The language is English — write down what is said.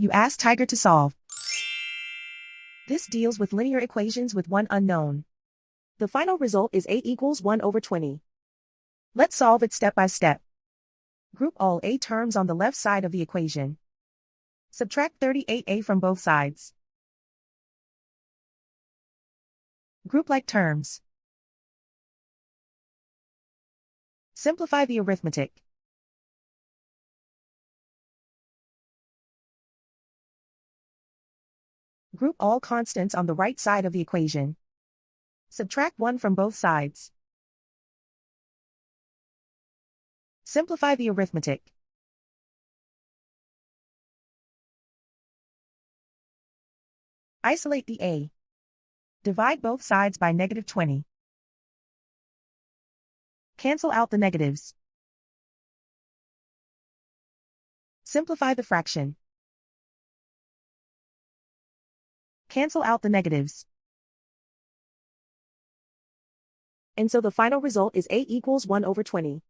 You ask Tiger to solve. This deals with linear equations with one unknown. The final result is 8 equals 1 over 20. Let's solve it step by step. Group all a terms on the left side of the equation. Subtract 38a from both sides. Group like terms. Simplify the arithmetic. Group all constants on the right side of the equation. Subtract 1 from both sides. Simplify the arithmetic. Isolate the a. Divide both sides by -20. Cancel out the negatives. Simplify the fraction. Cancel out the negatives. And so the final result is 8 equals 1 over 20.